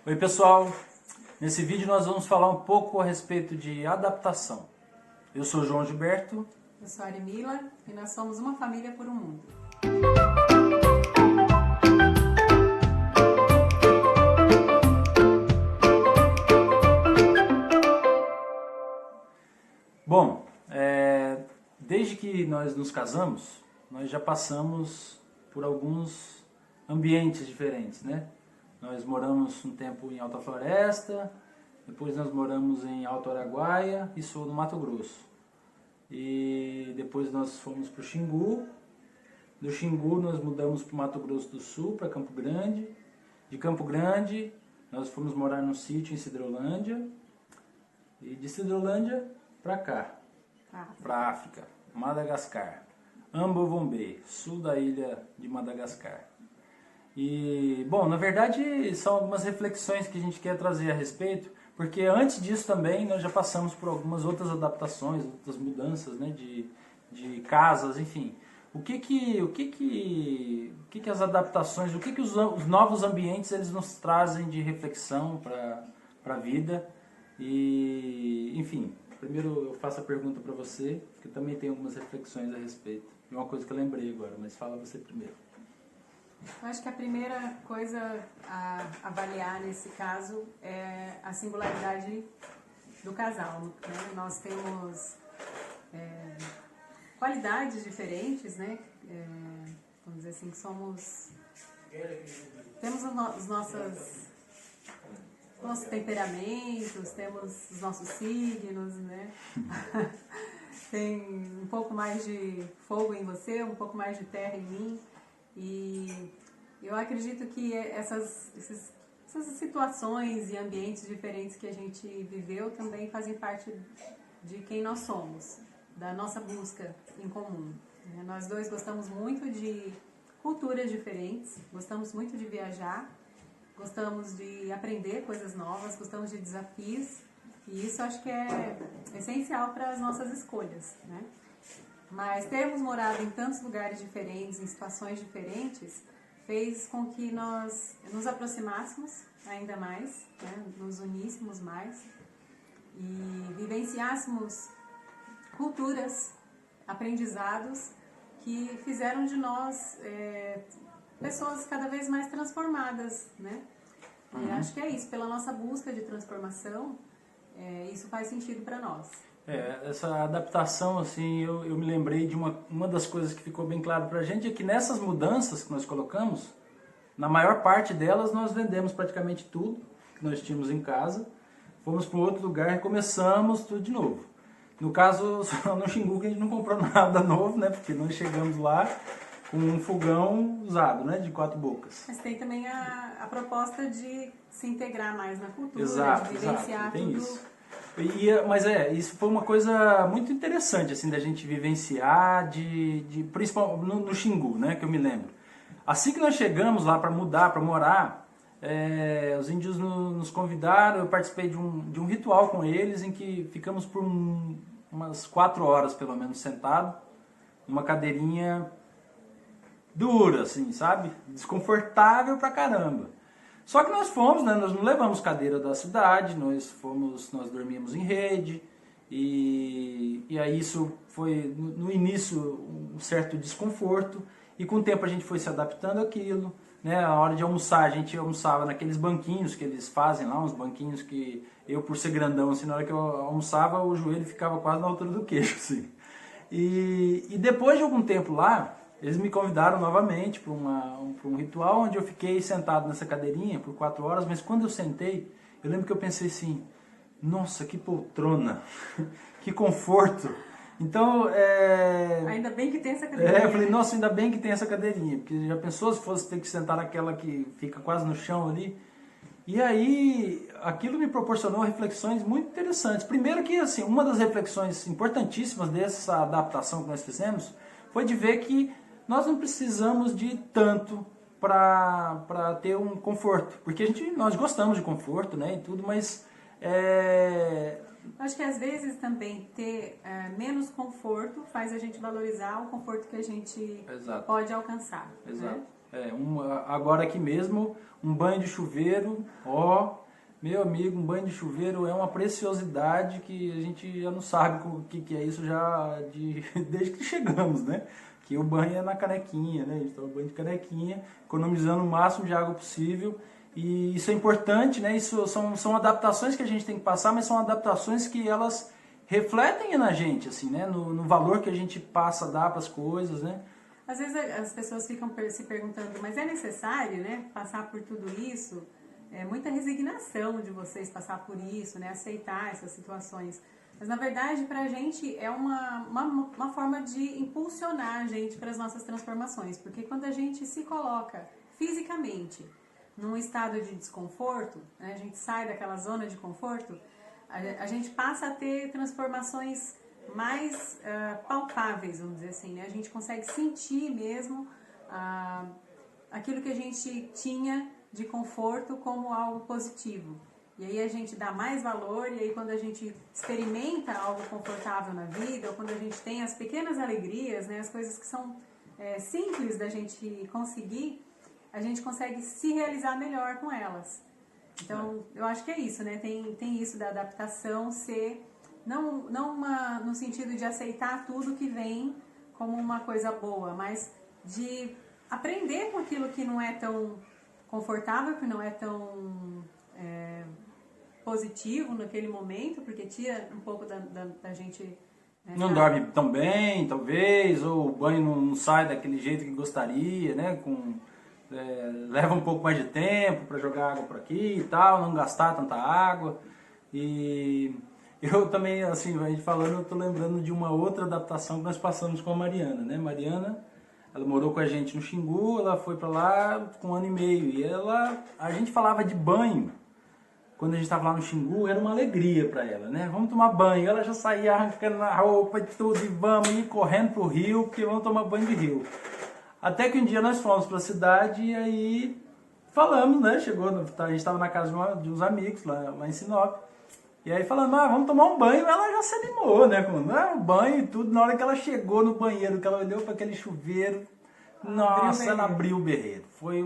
Oi pessoal, nesse vídeo nós vamos falar um pouco a respeito de adaptação. Eu sou João Gilberto. Eu sou a Arimila e nós somos uma família por um mundo. Bom, desde que nós nos casamos, nós já passamos por alguns ambientes diferentes, né? Nós moramos um tempo em Alta Floresta, depois nós moramos em Alto Araguaia e Sul do Mato Grosso. E depois nós fomos para o Xingu. Do Xingu nós mudamos para o Mato Grosso do Sul, para Campo Grande. De Campo Grande nós fomos morar num sítio em Sidrolândia. E de Sidrolândia para cá, para a África, Madagascar. Ambovombe, sul da ilha de Madagascar. E, bom, na verdade são algumas reflexões que a gente quer trazer a respeito, porque antes disso também nós já passamos por algumas outras adaptações, outras mudanças, né, de casas, enfim. O que as adaptações, os novos ambientes eles nos trazem de reflexão para a vida e, enfim, primeiro eu faço a pergunta para você, que também tem algumas reflexões a respeito. É uma coisa que eu lembrei agora, mas fala você primeiro. Eu acho que a primeira coisa a avaliar nesse caso é a singularidade do casal, né? Nós temos qualidades diferentes, né? Vamos dizer assim, temos os nossos temperamentos, temos os nossos signos, né? Tem um pouco mais de fogo em você, um pouco mais de terra em mim. E eu acredito que essas situações e ambientes diferentes que a gente viveu também fazem parte de quem nós somos, da nossa busca em comum. Nós dois gostamos muito de culturas diferentes, gostamos muito de viajar, gostamos de aprender coisas novas, gostamos de desafios, e isso acho que é essencial para as nossas escolhas, né? Mas termos morado em tantos lugares diferentes, em situações diferentes, fez com que nós nos aproximássemos ainda mais, né? Nos uníssemos mais e vivenciássemos culturas, aprendizados que fizeram de nós pessoas cada vez mais transformadas, né? Acho que é isso, pela nossa busca de transformação, isso faz sentido para nós. Essa adaptação, assim, eu me lembrei de uma das coisas que ficou bem claro pra gente, é que nessas mudanças que nós colocamos, na maior parte delas nós vendemos praticamente tudo que nós tínhamos em casa, fomos para outro lugar e começamos tudo de novo. No caso, só no Xingu que a gente não comprou nada novo, né, porque nós chegamos lá com um fogão usado, né, de 4 bocas. Mas tem também a proposta de se integrar mais na cultura, Exato, de vivenciar tem tudo. isso. Mas isso foi uma coisa muito interessante, assim, da gente vivenciar, principalmente no Xingu, né, que eu me lembro. Assim que nós chegamos lá para mudar, para morar, os índios nos convidaram, eu participei de um ritual com eles, em que ficamos por umas 4 horas, pelo menos, sentado, numa cadeirinha dura, assim, sabe? Desconfortável pra caramba. Só que nós fomos, né, nós não levamos cadeira da cidade, nós dormíamos em rede, e aí isso foi, no início, um certo desconforto, e com o tempo a gente foi se adaptando àquilo, né, a hora de almoçar, a gente almoçava naqueles banquinhos que eles fazem lá, uns banquinhos que eu, por ser grandão, assim, na hora que eu almoçava, o joelho ficava quase na altura do queixo, assim. E depois de algum tempo lá, eles me convidaram novamente para um ritual onde eu fiquei sentado nessa cadeirinha por 4 horas, mas quando eu sentei, eu lembro que eu pensei assim, nossa, que poltrona, que conforto. Então, Ainda bem que tem essa cadeirinha. eu falei, nossa, ainda bem que tem essa cadeirinha, porque já pensou se fosse ter que sentar naquela que fica quase no chão ali? E aí, aquilo me proporcionou reflexões muito interessantes. Primeiro que, assim, uma das reflexões importantíssimas dessa adaptação que nós fizemos foi de ver que nós não precisamos de tanto para ter um conforto. Porque nós gostamos de conforto, né, e tudo, mas... Acho que às vezes também ter menos conforto faz a gente valorizar o conforto que a gente pode alcançar. Exato. Né? Agora aqui mesmo, um banho de chuveiro, meu amigo, um banho de chuveiro é uma preciosidade que a gente já não sabe o que é isso desde que chegamos, né? Que o banho é na canequinha, né? A gente toma banho de canequinha, economizando o máximo de água possível. E isso é importante, né? Isso são adaptações que a gente tem que passar, mas são adaptações que elas refletem na gente, assim, né? No valor que a gente passa a dar para as coisas, né? Às vezes as pessoas ficam se perguntando, mas é necessário, né, passar por tudo isso? É muita resignação de vocês passar por isso, né, aceitar essas situações. Mas na verdade, para a gente é uma forma de impulsionar a gente para as nossas transformações. Porque quando a gente se coloca fisicamente num estado de desconforto, né, a gente sai daquela zona de conforto, a gente passa a ter transformações mais palpáveis, vamos dizer assim, né? A gente consegue sentir mesmo aquilo que a gente tinha de conforto como algo positivo. E aí a gente dá mais valor, e aí quando a gente experimenta algo confortável na vida, ou quando a gente tem as pequenas alegrias, né, as coisas que são simples da gente conseguir, a gente consegue se realizar melhor com elas. Então, eu acho que é isso, né? Tem isso da adaptação ser... Não no sentido de aceitar tudo que vem como uma coisa boa, mas de aprender com aquilo que não é tão confortável, que não é tão positivo naquele momento, porque tira um pouco da gente... Né, não dorme tão bem, talvez, ou o banho não sai daquele jeito que gostaria, né? Leva um pouco mais de tempo para jogar água por aqui e tal, não gastar tanta água. E... eu também, assim, a gente falando, eu tô lembrando de uma outra adaptação que nós passamos com a Mariana, né? Mariana, ela morou com a gente no Xingu, ela foi pra lá com 1 ano e meio. E a gente falava de banho, quando a gente tava lá no Xingu, era uma alegria pra ela, né? Vamos tomar banho. Ela já saía arrancando na roupa e tudo, e vamos ir correndo pro rio, porque vamos tomar banho de rio. Até que um dia nós fomos pra cidade e aí falamos, né? A gente tava na casa de uns amigos lá em Sinop. E aí falando, vamos tomar um banho, ela já se animou, né? Com um banho e tudo. Na hora que ela chegou no banheiro, que ela olhou para aquele chuveiro, nossa, ela abriu o berreiro. Foi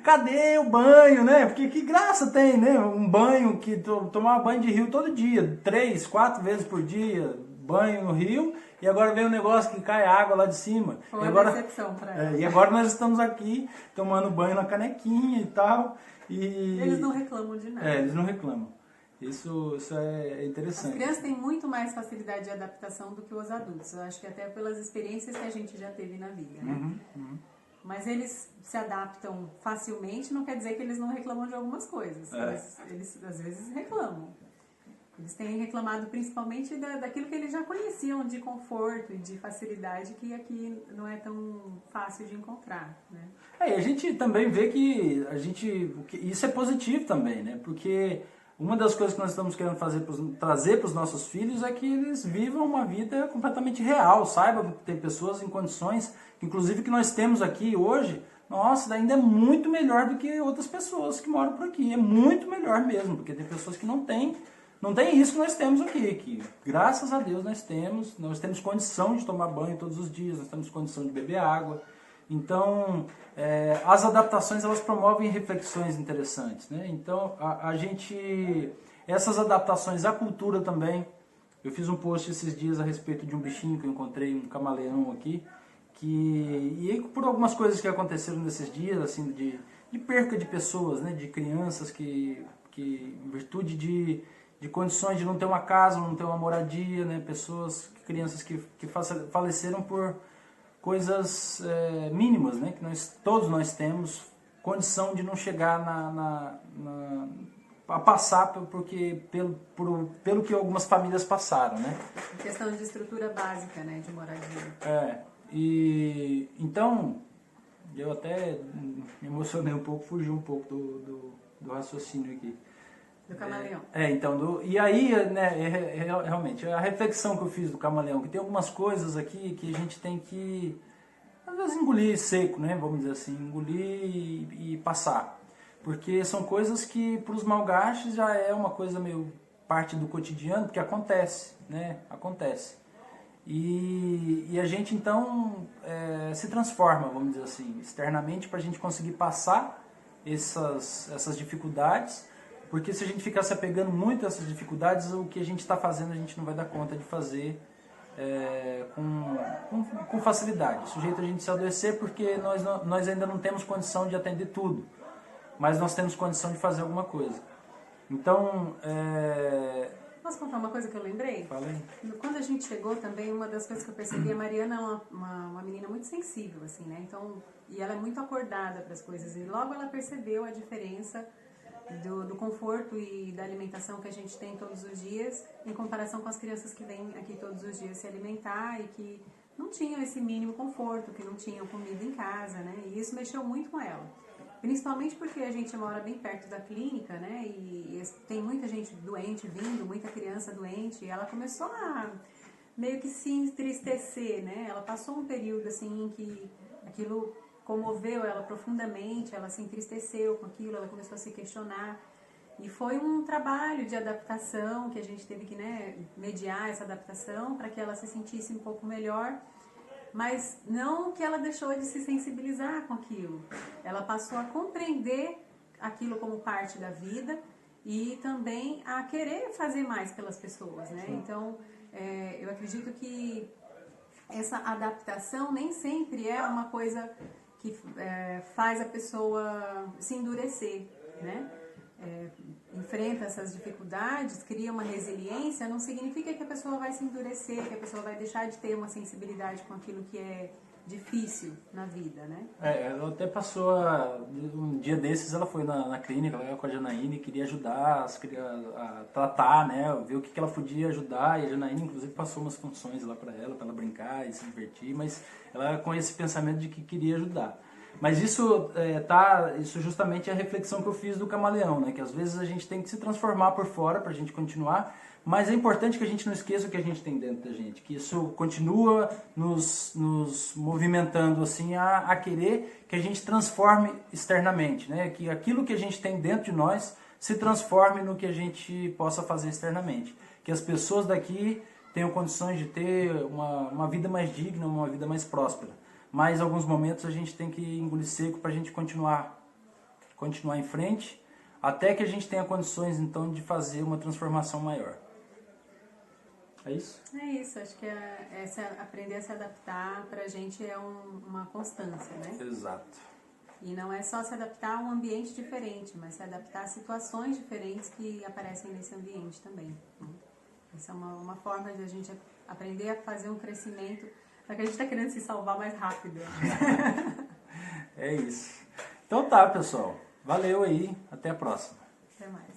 cadê o banho, né? Porque que graça tem, né? Um banho que tomar banho de rio todo dia, 3, 4 vezes por dia, banho no rio, e agora vem um negócio que cai água lá de cima. Foi uma decepção para ela. E agora nós estamos aqui tomando banho na canequinha e tal. E eles não reclamam de nada. Eles não reclamam. Isso é interessante. As crianças têm muito mais facilidade de adaptação do que os adultos. Eu acho que até pelas experiências que a gente já teve na vida, né? Mas eles se adaptam facilmente, não quer dizer que eles não reclamam de algumas coisas. Eles às vezes reclamam. Eles têm reclamado principalmente daquilo que eles já conheciam de conforto e de facilidade, que aqui não é tão fácil de encontrar, né? E a gente também vê que isso é positivo também, né? Porque uma das coisas que nós estamos querendo trazer para os nossos filhos é que eles vivam uma vida completamente real, saibam que tem pessoas em condições, inclusive que nós temos aqui hoje, nossa, ainda é muito melhor do que outras pessoas que moram por aqui, é muito melhor mesmo, porque tem pessoas que não têm isso que nós temos aqui, que graças a Deus nós temos condição de tomar banho todos os dias, nós temos condição de beber água. Então, as adaptações, elas promovem reflexões interessantes, né? Então, essas adaptações à cultura também, eu fiz um post esses dias a respeito de um bichinho que eu encontrei, um camaleão aqui, e por algumas coisas que aconteceram nesses dias, assim, de perca de pessoas, né? De crianças que em virtude de condições de não ter uma casa, não ter uma moradia, né? Crianças que faleceram por coisas mínimas, né? Que todos nós temos condição de não chegar a passar pelo que algumas famílias passaram, né? Em questão de estrutura básica, né? De moradia. Então, eu até me emocionei um pouco, fugi um pouco do raciocínio aqui. Do camaleão. E aí, né, realmente, a reflexão que eu fiz do camaleão, que tem algumas coisas aqui que a gente tem que, às vezes, engolir seco, né, vamos dizer assim, engolir e passar. Porque são coisas que, para os malgaches, já é uma coisa meio parte do cotidiano, porque acontece, né, acontece. E a gente então se transforma, vamos dizer assim, externamente, para a gente conseguir passar essas dificuldades, porque se a gente ficar se apegando muito a essas dificuldades, o que a gente está fazendo a gente não vai dar conta de fazer com facilidade. Sujeito a gente se adoecer porque nós ainda não temos condição de atender tudo, mas nós temos condição de fazer alguma coisa. Então, Posso contar uma coisa que eu lembrei? fala aí. Quando a gente chegou também, uma das coisas que eu percebi, a Mariana é uma menina muito sensível, assim, né? Então, e ela é muito acordada para as coisas. E logo ela percebeu a diferença do conforto e da alimentação que a gente tem todos os dias, em comparação com as crianças que vêm aqui todos os dias se alimentar e que não tinham esse mínimo conforto, que não tinham comida em casa, né? E isso mexeu muito com ela. Principalmente porque a gente mora bem perto da clínica, né? E tem muita gente doente vindo, muita criança doente. E ela começou a meio que se entristecer, né? Ela passou um período assim em que aquilo comoveu ela profundamente, ela se entristeceu com aquilo, ela começou a se questionar. E foi um trabalho de adaptação que a gente teve que, né, mediar essa adaptação para que ela se sentisse um pouco melhor. Mas não que ela deixou de se sensibilizar com aquilo. Ela passou a compreender aquilo como parte da vida e também a querer fazer mais pelas pessoas, né? Então, eu acredito que essa adaptação nem sempre é uma coisa que faz a pessoa se endurecer, né? Enfrenta essas dificuldades, cria uma resiliência, não significa que a pessoa vai se endurecer, que a pessoa vai deixar de ter uma sensibilidade com aquilo que é difícil na vida, né? Ela até passou, um dia desses ela foi na clínica lá com a Janaíne, queria ajudar a tratar, né, ver o que ela podia ajudar, e a Janaíne inclusive passou umas funções lá para ela brincar e se divertir, mas ela com esse pensamento de que queria ajudar. Mas isso justamente é a reflexão que eu fiz do camaleão, né? Que às vezes a gente tem que se transformar por fora para a gente continuar, mas é importante que a gente não esqueça o que a gente tem dentro da gente, que isso continua nos movimentando assim a querer que a gente transforme externamente, né? Que aquilo que a gente tem dentro de nós se transforme no que a gente possa fazer externamente, que as pessoas daqui tenham condições de ter uma vida mais digna, uma vida mais próspera. Mas em alguns momentos a gente tem que engolir seco para a gente continuar em frente, até que a gente tenha condições então de fazer uma transformação maior. É isso? É isso, acho que aprender a se adaptar para a gente é uma constância, né? Exato. E não é só se adaptar a um ambiente diferente, mas se adaptar a situações diferentes que aparecem nesse ambiente também. Essa é uma forma de a gente aprender a fazer um crescimento. Só que a gente está querendo se salvar mais rápido. É isso. Então tá, pessoal. Valeu aí. Até a próxima. Até mais.